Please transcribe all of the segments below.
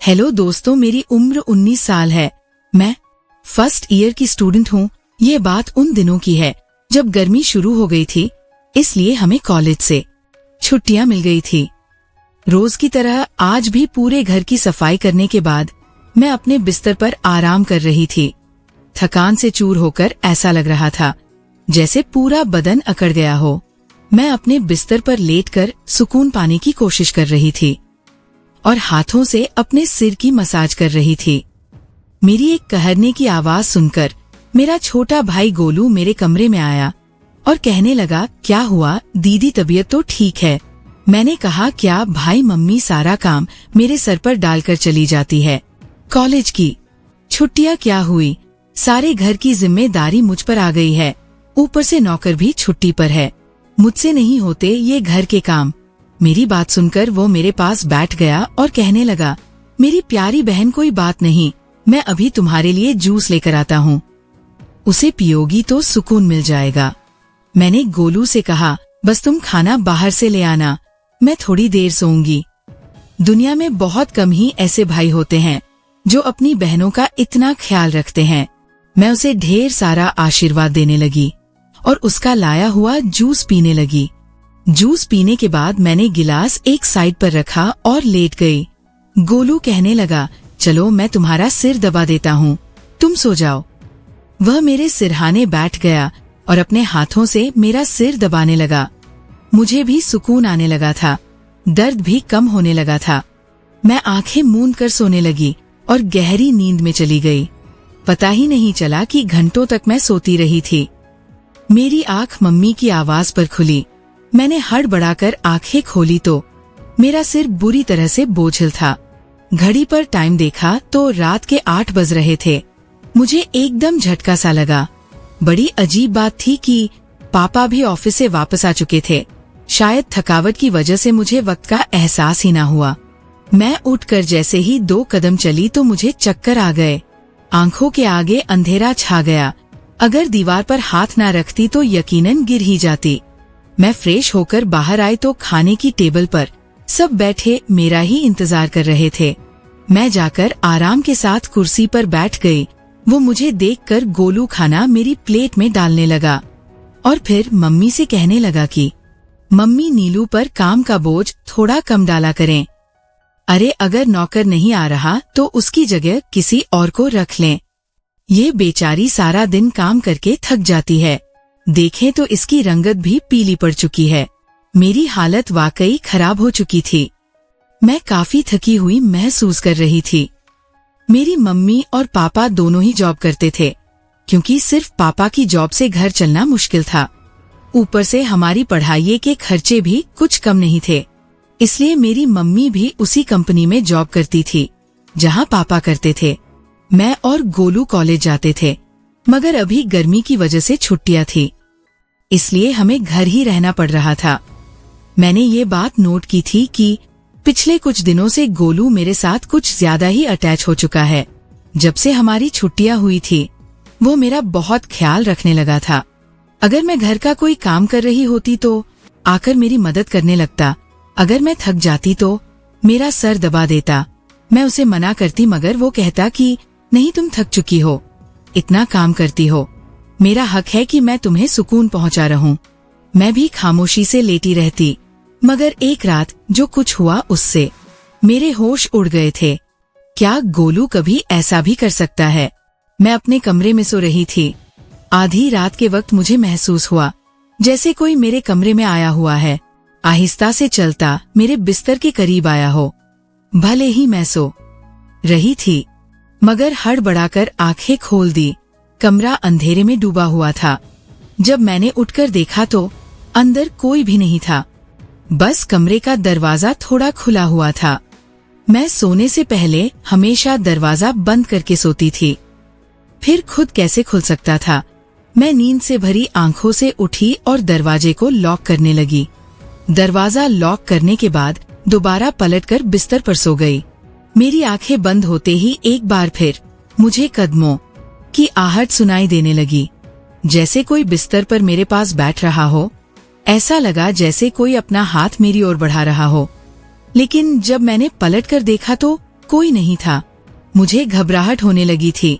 Hello दोस्तों, मेरी उम्र 19 साल है। मैं फर्स्ट ईयर की स्टूडेंट हूँ। ये बात उन दिनों की है जब गर्मी शुरू हो गई थी, इसलिए हमें कॉलेज से छुट्टियां मिल गई थी। रोज की तरह आज भी पूरे घर की सफाई करने के बाद मैं अपने बिस्तर पर आराम कर रही थी। थकान से चूर होकर ऐसा लग रहा था जैसे पूरा बदन अकड़ गया हो। मैं अपने बिस्तर पर लेटकर सुकून पाने की कोशिश कर रही थी और हाथों से अपने सिर की मसाज कर रही थी। मेरी एक कहरने की आवाज सुनकर मेरा छोटा भाई गोलू मेरे कमरे में आया और कहने लगा, क्या हुआ दीदी, तबीयत तो ठीक है? मैंने कहा, क्या भाई, मम्मी सारा काम मेरे सर पर डालकर चली जाती है। कॉलेज की छुट्टियां क्या हुई, सारे घर की जिम्मेदारी मुझ पर आ गई है। ऊपर से नौकर भी छुट्टी पर है। मुझसे नहीं होते ये घर के काम। मेरी बात सुनकर वो मेरे पास बैठ गया और कहने लगा, मेरी प्यारी बहन, कोई बात नहीं, मैं अभी तुम्हारे लिए जूस लेकर आता हूँ, उसे पियोगी तो सुकून मिल जाएगा। मैंने गोलू से कहा, बस तुम खाना बाहर से ले आना, मैं थोड़ी देर सोऊंगी। दुनिया में बहुत कम ही ऐसे भाई होते हैं जो अपनी बहनों का इतना ख्याल रखते हैं। मैं उसे ढेर सारा आशीर्वाद देने लगी और उसका लाया हुआ जूस पीने लगी। जूस पीने के बाद मैंने गिलास एक साइड पर रखा और लेट गई। गोलू कहने लगा, चलो मैं तुम्हारा सिर दबा देता हूँ, तुम सो जाओ। वह मेरे सिरहाने बैठ गया और अपने हाथों से मेरा सिर दबाने लगा। मुझे भी सुकून आने लगा था, दर्द भी कम होने लगा था। मैं आंखें मूंद कर सोने लगी और गहरी नींद में चली गई। पता ही नहीं चला कि घंटों तक मैं सोती रही थी। मेरी आंख मम्मी की आवाज पर खुली। मैंने हड़बड़ाकर आंखें खोली तो मेरा सिर बुरी तरह से बोझिल था। घड़ी पर टाइम देखा तो रात के 8 बज रहे थे। मुझे एकदम झटका सा लगा। बड़ी अजीब बात थी कि पापा भी ऑफिस से वापस आ चुके थे। शायद थकावट की वजह से मुझे वक्त का एहसास ही ना हुआ। मैं उठकर जैसे ही 2 कदम चली तो मुझे चक्कर आ गए। आंखों के आगे अंधेरा छा गया। अगर दीवार पर हाथ ना रखती तो यकीनन गिर ही जाती। मैं फ्रेश होकर बाहर आई तो खाने की टेबल पर सब बैठे मेरा ही इंतजार कर रहे थे। मैं जाकर आराम के साथ कुर्सी पर बैठ गई। वो मुझे देखकर गोलू खाना मेरी प्लेट में डालने लगा और फिर मम्मी से कहने लगा कि मम्मी, नीलू पर काम का बोझ थोड़ा कम डाला करें। अरे, अगर नौकर नहीं आ रहा तो उसकी जगह किसी और को रख लें। ये बेचारी सारा दिन काम करके थक जाती है। देखें तो इसकी रंगत भी पीली पड़ चुकी है। मेरी हालत वाकई खराब हो चुकी थी। मैं काफी थकी हुई महसूस कर रही थी। मेरी मम्मी और पापा दोनों ही जॉब करते थे, क्योंकि सिर्फ पापा की जॉब से घर चलना मुश्किल था। ऊपर से हमारी पढ़ाई के खर्चे भी कुछ कम नहीं थे, इसलिए मेरी मम्मी भी उसी कंपनी में जॉब करती थी जहां पापा करते थे। मैं और गोलू कॉलेज जाते थे, मगर अभी गर्मी की वजह से छुट्टियां थी, इसलिए हमें घर ही रहना पड़ रहा था। मैंने ये बात नोट की थी कि पिछले कुछ दिनों से गोलू मेरे साथ कुछ ज्यादा ही अटैच हो चुका है। जब से हमारी छुट्टियां हुई थी, वो मेरा बहुत ख्याल रखने लगा था। अगर मैं घर का कोई काम कर रही होती तो आकर मेरी मदद करने लगता। अगर मैं थक जाती तो मेरा सर दबा देता। मैं उसे मना करती, मगर वो कहता कि नहीं, तुम थक चुकी हो, इतना काम करती हो, मेरा हक है कि मैं तुम्हें सुकून पहुंचा रहूं। मैं भी खामोशी से लेटी रहती, मगर एक रात जो कुछ हुआ उससे मेरे होश उड़ गए थे। क्या गोलू कभी ऐसा भी कर सकता है? मैं अपने कमरे में सो रही थी। आधी रात के वक्त मुझे महसूस हुआ जैसे कोई मेरे कमरे में आया हुआ है। आहिस्ता से चलता मेरे बिस्तर के करीब आया हो। भले ही मैं सो रही थी, मगर हड़बड़ाकर आंखें खोल दी। कमरा अंधेरे में डूबा हुआ था। जब मैंने उठकर देखा तो अंदर कोई भी नहीं था, बस कमरे का दरवाजा थोड़ा खुला हुआ था। मैं सोने से पहले हमेशा दरवाजा बंद करके सोती थी, फिर खुद कैसे खुल सकता था। मैं नींद से भरी आंखों से उठी और दरवाजे को लॉक करने लगी। दरवाजा लॉक करने के बाद दोबारा पलटकर बिस्तर पर सो गई। मेरी आंखें बंद होते ही एक बार फिर मुझे कदमों की आहट सुनाई देने लगी, जैसे कोई बिस्तर पर मेरे पास बैठ रहा हो। ऐसा लगा जैसे कोई अपना हाथ मेरी ओर बढ़ा रहा हो। लेकिन जब मैंने पलटकर देखा तो कोई नहीं था। मुझे घबराहट होने लगी थी।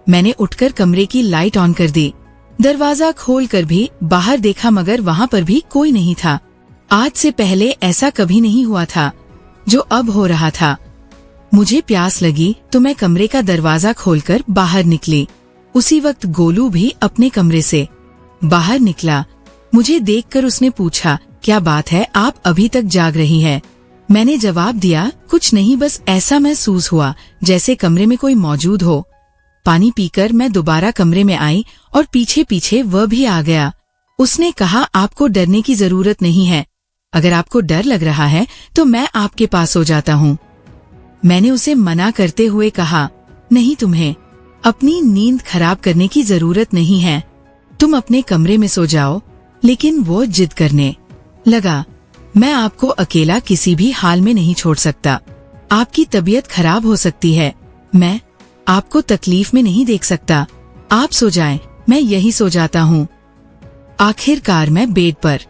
मैंने उठकर कमरे की लाइट ऑन कर दी। दरवाजा खोलकर भी बाहर देखा मगर वहाँ पर भी कोई नहीं था। आज से पहले ऐसा कभी नहीं हुआ था जो अब हो रहा था। मुझे प्यास लगी तो मैं कमरे का दरवाजा खोलकर बाहर निकली। उसी वक्त गोलू भी अपने कमरे से बाहर निकला। मुझे देखकर उसने पूछा, क्या बात है, आप अभी तक जाग रही हैं? मैंने जवाब दिया, कुछ नहीं, बस ऐसा महसूस हुआ जैसे कमरे में कोई मौजूद हो। पानी पीकर मैं दोबारा कमरे में आई और पीछे पीछे वह भी आ गया। उसने कहा, आपको डरने की जरूरत नहीं है। अगर आपको डर लग रहा है तो मैं आपके पास हो जाता हूँ। मैंने उसे मना करते हुए कहा, नहीं, तुम्हें अपनी नींद खराब करने की जरूरत नहीं है, तुम अपने कमरे में सो जाओ। लेकिन वो जिद करने लगा, मैं आपको अकेला किसी भी हाल में नहीं छोड़ सकता। आपकी तबीयत खराब हो सकती है, मैं आपको तकलीफ में नहीं देख सकता। आप सो जाएं, मैं यही सो जाता हूँ। आखिरकार मैं बेड पर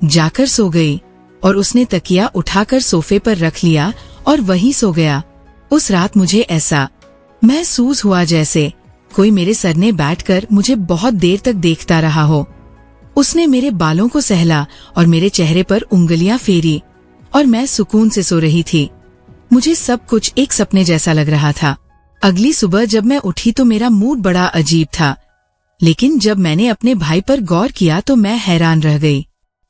जाकर सो गई और उसने तकिया उठाकर सोफे पर रख लिया और वहीं सो गया। उस रात मुझे ऐसा महसूस हुआ जैसे कोई मेरे सरने बैठकर मुझे बहुत देर तक देखता रहा हो। उसने मेरे बालों को सहला और मेरे चेहरे पर उंगलियां फेरी और मैं सुकून से सो रही थी। मुझे सब कुछ एक सपने जैसा लग रहा था। अगली सुबह जब मैं उठी तो मेरा मूड बड़ा अजीब था, लेकिन जब मैंने अपने भाई पर गौर किया तो मैं हैरान रह गई।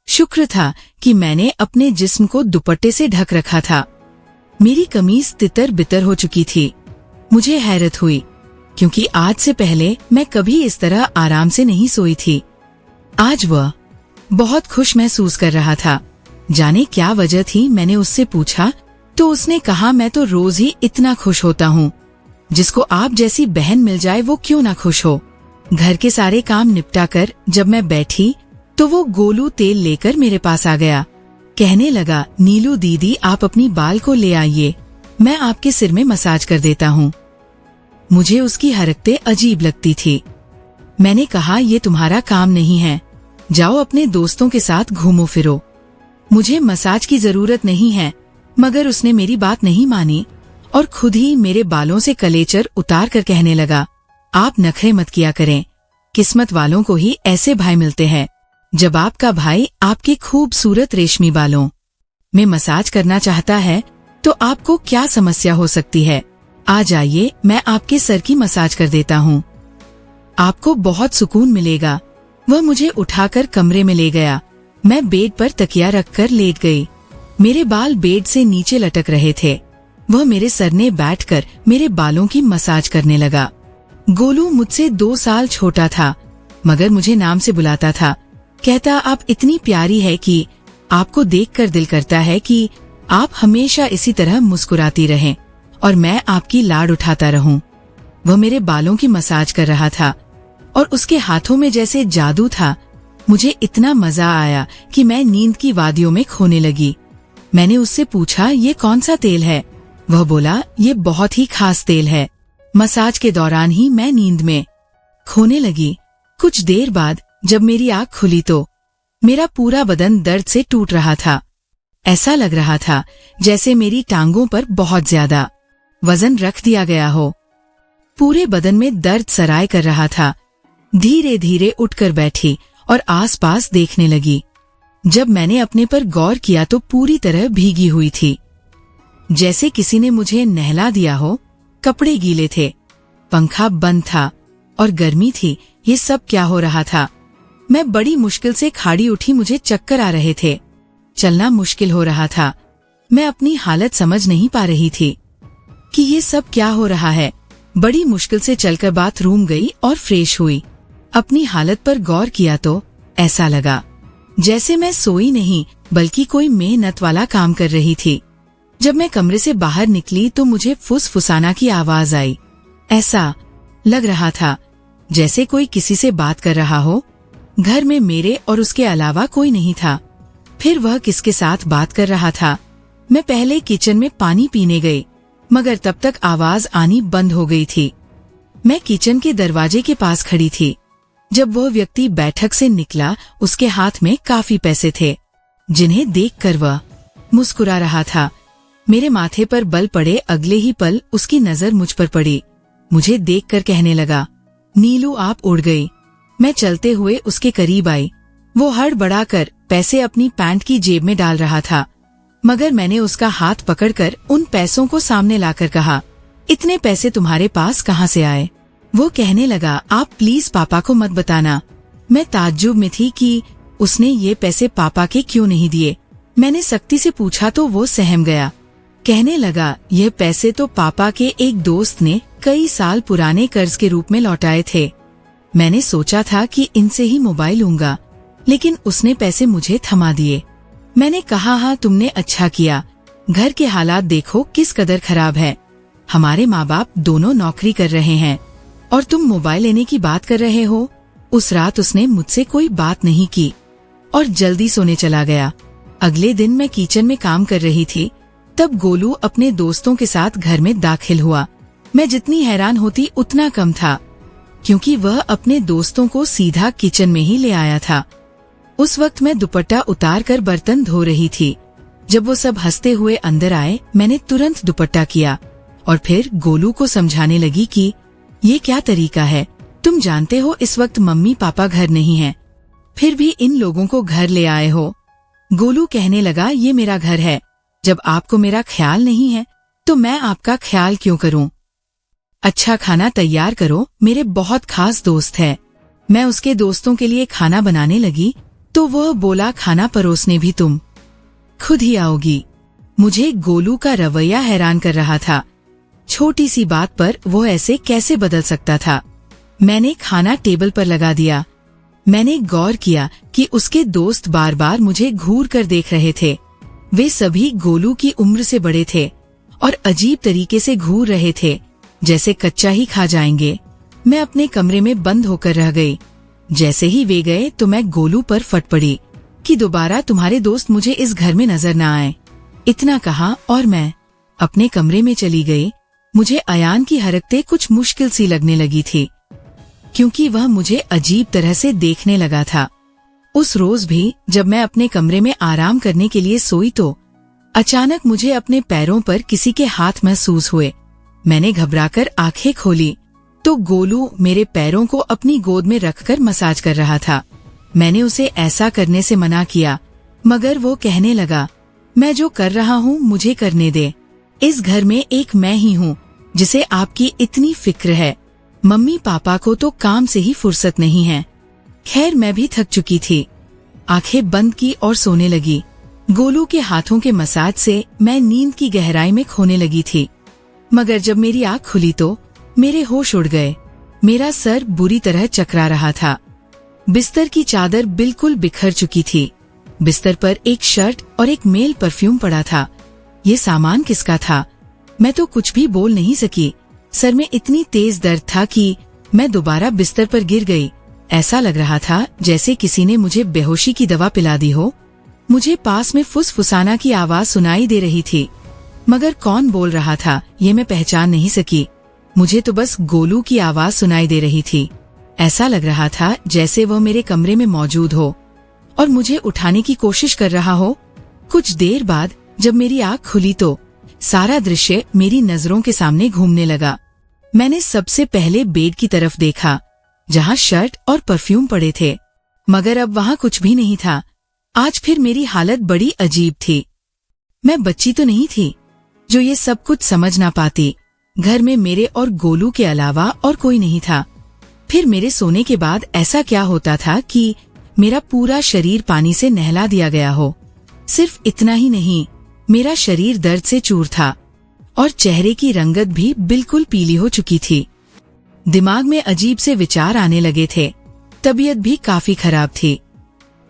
शुक्र था कि मैंने अपने जिस्म को दुपट्टे से ढक रखा था। मेरी कमीज तितर बितर हो चुकी थी। मुझे हैरत हुई क्योंकि आज से पहले मैं कभी इस तरह आराम से नहीं सोई थी। आज वह बहुत खुश महसूस कर रहा था। जाने क्या वजह थी, मैंने उससे पूछा तो उसने कहा, मैं तो रोज ही इतना खुश होता हूँ। जिसको आप जैसी बहन मिल जाए वो क्यों ना खुश हो। घर के सारे काम निपटा कर जब मैं बैठी तो वो गोलू तेल लेकर मेरे पास आ गया। कहने लगा, नीलू दीदी, आप अपनी बाल को ले आइए, मैं आपके सिर में मसाज कर देता हूँ। मुझे उसकी हरकतें अजीब लगती थी। मैंने कहा, ये तुम्हारा काम नहीं है, जाओ अपने दोस्तों के साथ घूमो फिरो, मुझे मसाज की जरूरत नहीं है। मगर उसने मेरी बात नहीं मानी और खुद ही मेरे बालों से कलेचर उतार कर कहने लगा, आप नखरे मत किया करें, किस्मत वालों को ही ऐसे भाई मिलते हैं। जब आपका भाई आपके खूबसूरत रेशमी बालों में मसाज करना चाहता है तो आपको क्या समस्या हो सकती है। आ जाइए, मैं आपके सर की मसाज कर देता हूँ, आपको बहुत सुकून मिलेगा। वह मुझे उठाकर कमरे में ले गया। मैं बेड पर तकिया रखकर लेट गई। मेरे बाल बेड से नीचे लटक रहे थे। वह मेरे सरने बैठकर मेरे बालों की मसाज करने लगा। गोलू मुझसे 2 साल छोटा था मगर मुझे नाम से बुलाता था। कहता, आप इतनी प्यारी है कि आपको देखकर दिल करता है कि आप हमेशा इसी तरह मुस्कुराती रहें और मैं आपकी लाड उठाता रहूं। वह मेरे बालों की मसाज कर रहा था और उसके हाथों में जैसे जादू था। मुझे इतना मजा आया कि मैं नींद की वादियों में खोने लगी। मैंने उससे पूछा, ये कौन सा तेल है? वह बोला, ये बहुत ही खास तेल है। मसाज के दौरान ही मैं नींद में खोने लगी। कुछ देर बाद जब मेरी आँख खुली तो मेरा पूरा बदन दर्द से टूट रहा था। ऐसा लग रहा था जैसे मेरी टांगों पर बहुत ज्यादा वजन रख दिया गया हो। पूरे बदन में दर्द सराय कर रहा था। धीरे धीरे उठकर बैठी और आसपास देखने लगी। जब मैंने अपने पर गौर किया तो पूरी तरह भीगी हुई थी, जैसे किसी ने मुझे नहला दिया हो। कपड़े गीले थे, पंखा बंद था और गर्मी थी। ये सब क्या हो रहा था? मैं बड़ी मुश्किल से खाड़ी उठी। मुझे चक्कर आ रहे थे, चलना मुश्किल हो रहा था। मैं अपनी हालत समझ नहीं पा रही थी कि ये सब क्या हो रहा है। बड़ी मुश्किल से चलकर बाथरूम गई और फ्रेश हुई। अपनी हालत पर गौर किया तो ऐसा लगा जैसे मैं सोई नहीं बल्कि कोई मेहनत वाला काम कर रही थी। जब मैं कमरे से बाहर निकली तो मुझे फुसफुसाना की आवाज आई। ऐसा लग रहा था जैसे कोई किसी से बात कर रहा हो। घर में मेरे और उसके अलावा कोई नहीं था। फिर वह किसके साथ बात कर रहा था? मैं पहले किचन में पानी पीने गई मगर तब तक आवाज आनी बंद हो गई थी। मैं किचन के दरवाजे के पास खड़ी थी जब वह व्यक्ति बैठक से निकला। उसके हाथ में काफी पैसे थे जिन्हें देखकर वह मुस्कुरा रहा था। मेरे माथे पर बल पड़े अगले ही पल उसकी नजर मुझ पर पड़ी। मुझे देखकर कहने लगा, नीलू आप उड़ गई। मैं चलते हुए उसके करीब आई। वो हड़बड़ाकर पैसे अपनी पैंट की जेब में डाल रहा था, मगर मैंने उसका हाथ पकड़कर उन पैसों को सामने लाकर कहा, इतने पैसे तुम्हारे पास कहाँ से आए? वो कहने लगा, आप प्लीज पापा को मत बताना। मैं ताज्जुब में थी कि उसने ये पैसे पापा के क्यों नहीं दिए। मैंने सख्ती से पूछा तो वो सहम गया। कहने लगा, यह पैसे तो पापा के एक दोस्त ने कई साल पुराने कर्ज के रूप में लौटाए थे। मैंने सोचा था कि इनसे ही मोबाइल लूंगा, लेकिन उसने पैसे मुझे थमा दिए। मैंने कहा, हाँ तुमने अच्छा किया। घर के हालात देखो किस कदर खराब है। हमारे माँ बाप दोनों नौकरी कर रहे हैं और तुम मोबाइल लेने की बात कर रहे हो। उस रात उसने मुझसे कोई बात नहीं की और जल्दी सोने चला गया। अगले दिन मैं किचन में काम कर रही थी, तब गोलू अपने दोस्तों के साथ घर में दाखिल हुआ। मैं जितनी हैरान होती उतना कम था, क्योंकि वह अपने दोस्तों को सीधा किचन में ही ले आया था। उस वक्त मैं दुपट्टा उतार कर बर्तन धो रही थी। जब वो सब हंसते हुए अंदर आए, मैंने तुरंत दुपट्टा किया और फिर गोलू को समझाने लगी कि ये क्या तरीका है, तुम जानते हो इस वक्त मम्मी पापा घर नहीं हैं, फिर भी इन लोगों को घर ले आए हो। गोलू कहने लगा, ये मेरा घर है, जब आपको मेरा ख्याल नहीं है तो मैं आपका ख्याल क्यों करूं? अच्छा खाना तैयार करो, मेरे बहुत खास दोस्त है। मैं उसके दोस्तों के लिए खाना बनाने लगी तो वह बोला, खाना परोसने भी तुम खुद ही आओगी। मुझे गोलू का रवैया हैरान कर रहा था। छोटी सी बात पर वो ऐसे कैसे बदल सकता था। मैंने खाना टेबल पर लगा दिया। मैंने गौर किया कि उसके दोस्त बार बार मुझे घूर कर देख रहे थे। वे सभी गोलू की उम्र से बड़े थे और अजीब तरीके से घूर रहे थे, जैसे कच्चा ही खा जाएंगे। मैं अपने कमरे में बंद होकर रह गई। जैसे ही वे गए तो मैं गोलू पर फट पड़ी कि दोबारा तुम्हारे दोस्त मुझे इस घर में नजर न आए। इतना कहा और मैं अपने कमरे में चली गई। मुझे अयान की हरकतें कुछ मुश्किल सी लगने लगी थी, क्योंकि वह मुझे अजीब तरह से देखने लगा था। उस रोज भी जब मैं अपने कमरे में आराम करने के लिए सोई तो अचानक मुझे अपने पैरों पर किसी के हाथ महसूस हुए। मैंने घबराकर आंखें खोली तो गोलू मेरे पैरों को अपनी गोद में रखकर मसाज कर रहा था। मैंने उसे ऐसा करने से मना किया, मगर वो कहने लगा, मैं जो कर रहा हूँ मुझे करने दे। इस घर में एक मैं ही हूँ जिसे आपकी इतनी फिक्र है। मम्मी पापा को तो काम से ही फुर्सत नहीं है। खैर मैं भी थक चुकी थी। आंखें बंद की और सोने लगी। गोलू के हाथों के मसाज से मैं नींद की गहराई में खोने लगी थी, मगर जब मेरी आँख खुली तो मेरे होश उड़ गए। मेरा सर बुरी तरह चकरा रहा था। बिस्तर की चादर बिल्कुल बिखर चुकी थी। बिस्तर पर एक शर्ट और एक मेल परफ्यूम पड़ा था। ये सामान किसका था? मैं तो कुछ भी बोल नहीं सकी। सर में इतनी तेज दर्द था कि मैं दोबारा बिस्तर पर गिर गई। ऐसा लग रहा था जैसे किसी ने मुझे बेहोशी की दवा पिला दी हो। मुझे पास में फुसफुसाना की आवाज सुनाई दे रही थी, मगर कौन बोल रहा था ये मैं पहचान नहीं सकी। मुझे तो बस गोलू की आवाज सुनाई दे रही थी। ऐसा लग रहा था जैसे वह मेरे कमरे में मौजूद हो और मुझे उठाने की कोशिश कर रहा हो। कुछ देर बाद जब मेरी आँख खुली तो सारा दृश्य मेरी नजरों के सामने घूमने लगा। मैंने सबसे पहले बेड की तरफ देखा, जहाँ शर्ट और परफ्यूम पड़े थे, मगर अब वहाँ कुछ भी नहीं था। आज फिर मेरी हालत बड़ी अजीब थी। मैं बच्ची तो नहीं थी जो ये सब कुछ समझ ना पाती। घर में मेरे और गोलू के अलावा और कोई नहीं था। फिर मेरे सोने के बाद ऐसा क्या होता था कि मेरा पूरा शरीर पानी से नहला दिया गया हो। सिर्फ इतना ही नहीं, मेरा शरीर दर्द से चूर था और चेहरे की रंगत भी बिल्कुल पीली हो चुकी थी। दिमाग में अजीब से विचार आने लगे थे। तबीयत भी काफी खराब थी।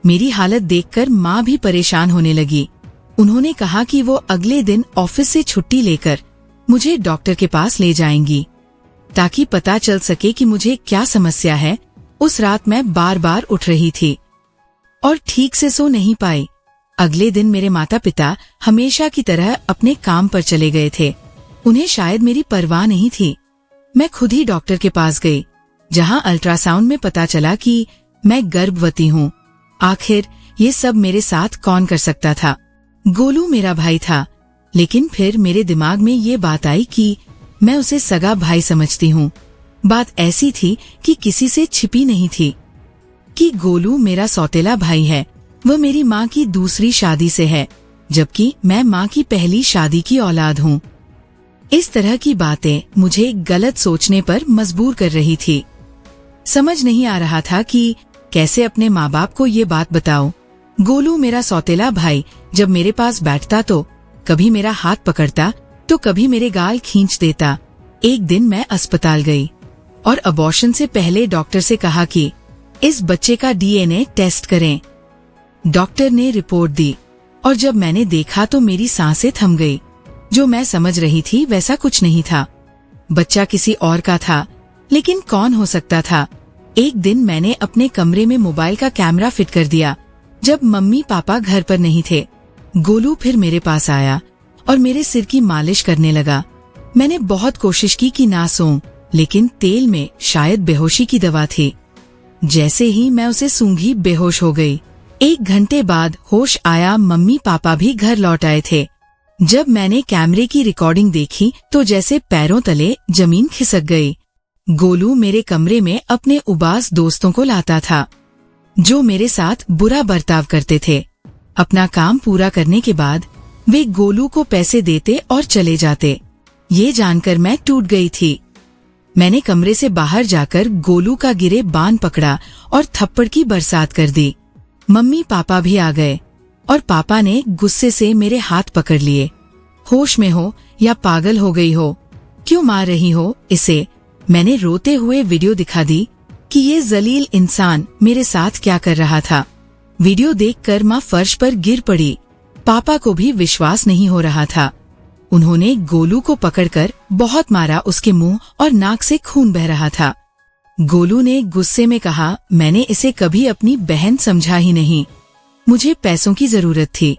मेरी हालत देखकर माँ भी परेशान होने लगी। उन्होंने कहा कि वो अगले दिन ऑफिस से छुट्टी लेकर मुझे डॉक्टर के पास ले जाएंगी, ताकि पता चल सके कि मुझे क्या समस्या है। उस रात मैं बार बार उठ रही थी और ठीक से सो नहीं पाई। अगले दिन मेरे माता पिता हमेशा की तरह अपने काम पर चले गए थे। उन्हें शायद मेरी परवाह नहीं थी। मैं खुद ही डॉक्टर के पास गई, जहां अल्ट्रासाउंड में पता चला कि मैं गर्भवती हूँ। आखिर ये सब मेरे साथ कौन कर सकता था? गोलू मेरा भाई था। लेकिन फिर मेरे दिमाग में ये बात आई कि मैं उसे सगा भाई समझती हूँ। बात ऐसी थी कि किसी से छिपी नहीं थी कि गोलू मेरा सौतेला भाई है। वह मेरी माँ की दूसरी शादी से है, जबकि मैं माँ की पहली शादी की औलाद हूँ। इस तरह की बातें मुझे गलत सोचने पर मजबूर कर रही थी। समझ नहीं आ रहा था कि कैसे अपने माँ बाप को ये बात बताऊं। गोलू मेरा सौतेला भाई जब मेरे पास बैठता तो कभी मेरा हाथ पकड़ता तो कभी मेरे गाल खींच देता। एक दिन मैं अस्पताल गई और अबॉर्शन से पहले डॉक्टर से कहा कि इस बच्चे का डीएनए टेस्ट करें। डॉक्टर ने रिपोर्ट दी और जब मैंने देखा तो मेरी सांसें थम गई। जो मैं समझ रही थी वैसा कुछ नहीं था। बच्चा किसी और का था, लेकिन कौन हो सकता था। एक दिन मैंने अपने कमरे में मोबाइल का कैमरा फिट कर दिया जब मम्मी पापा घर पर नहीं थे। गोलू फिर मेरे पास आया और मेरे सिर की मालिश करने लगा। मैंने बहुत कोशिश की कि ना सोऊं, लेकिन तेल में शायद बेहोशी की दवा थी। जैसे ही मैं उसे सूंघी बेहोश हो गई। 1 घंटे बाद होश आया। मम्मी पापा भी घर लौट आए थे। जब मैंने कैमरे की रिकॉर्डिंग देखी तो जैसे पैरों तले जमीन खिसक गई। गोलू मेरे कमरे में अपने उबास दोस्तों को लाता था जो मेरे साथ बुरा बर्ताव करते थे। अपना काम पूरा करने के बाद वे गोलू को पैसे देते और चले जाते। ये जानकर मैं टूट गई थी। मैंने कमरे से बाहर जाकर गोलू का गिरे बान पकड़ा और थप्पड़ की बरसात कर दी। मम्मी पापा भी आ गए और पापा ने गुस्से से मेरे हाथ पकड़ लिए। होश में हो या पागल हो गई हो, क्यों मार रही हो इसे? मैंने रोते हुए वीडियो दिखा दी कि ये जलील इंसान मेरे साथ क्या कर रहा था। वीडियो देखकर माँ फर्श पर गिर पड़ी। पापा को भी विश्वास नहीं हो रहा था। उन्होंने गोलू को पकड़कर बहुत मारा। उसके मुंह और नाक से खून बह रहा था। गोलू ने गुस्से में कहा, मैंने इसे कभी अपनी बहन समझा ही नहीं। मुझे पैसों की जरूरत थी।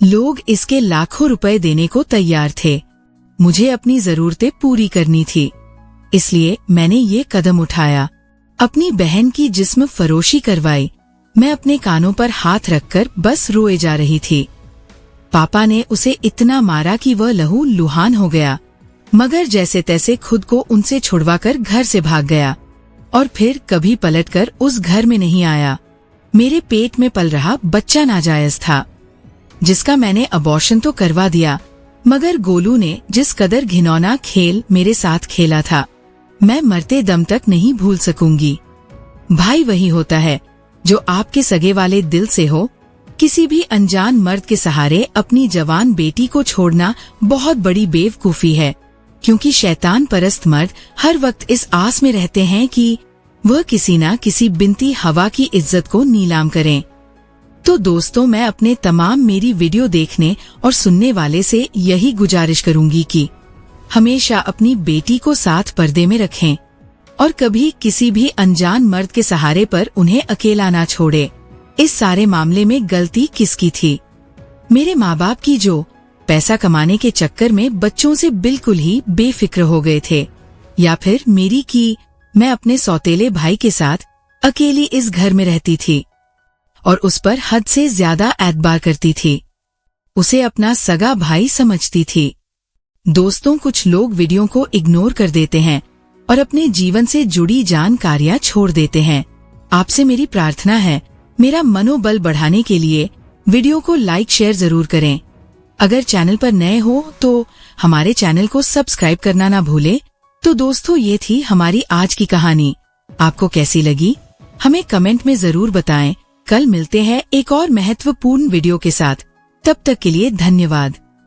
लोग इसके लाखों रुपए देने को तैयार थे। मुझे अपनी जरूरतें पूरी करनी थी, इसलिए मैंने ये कदम उठाया। अपनी बहन की जिस्म फरोशी करवाई। मैं अपने कानों पर हाथ रखकर बस रोए जा रही थी। पापा ने उसे इतना मारा कि वह लहू लुहान हो गया, मगर जैसे तैसे खुद को उनसे छुड़वाकर घर से भाग गया और फिर कभी पलटकर उस घर में नहीं आया। मेरे पेट में पल रहा बच्चा नाजायज था, जिसका मैंने अबॉर्शन तो करवा दिया, मगर गोलू ने जिस कदर घिनौना खेल मेरे साथ खेला था, मैं मरते दम तक नहीं भूल सकूंगी। भाई वही होता है जो आपके सगे वाले दिल से हो। किसी भी अनजान मर्द के सहारे अपनी जवान बेटी को छोड़ना बहुत बड़ी बेवकूफी है, क्योंकि शैतान परस्त मर्द हर वक्त इस आस में रहते हैं कि वह किसी न किसी बिनती हवा की इज्जत को नीलाम करें। तो दोस्तों, मैं अपने तमाम मेरी वीडियो देखने और सुनने वाले से यही गुजारिश करूंगी कि हमेशा अपनी बेटी को साथ पर्दे में रखें और कभी किसी भी अनजान मर्द के सहारे पर उन्हें अकेला ना छोड़े। इस सारे मामले में गलती किसकी थी? मेरे माँ बाप की, जो पैसा कमाने के चक्कर में बच्चों से बिल्कुल ही बेफिक्र हो गए थे, या फिर मेरी कि मैं अपने सौतेले भाई के साथ अकेली इस घर में रहती थी और उस पर हद से ज्यादा एतबार करती थी। उसे अपना सगा भाई समझती थी। दोस्तों, कुछ लोग वीडियो को इग्नोर कर देते हैं और अपने जीवन से जुड़ी जानकारियां छोड़ देते हैं। आपसे मेरी प्रार्थना है, मेरा मनोबल बढ़ाने के लिए वीडियो को लाइक शेयर जरूर करें। अगर चैनल पर नए हो तो हमारे चैनल को सब्सक्राइब करना ना भूलें। तो दोस्तों, ये थी हमारी आज की कहानी। आपको कैसी लगी हमें कमेंट में जरूर बताएं। कल मिलते हैं एक और महत्वपूर्ण वीडियो के साथ। तब तक के लिए धन्यवाद।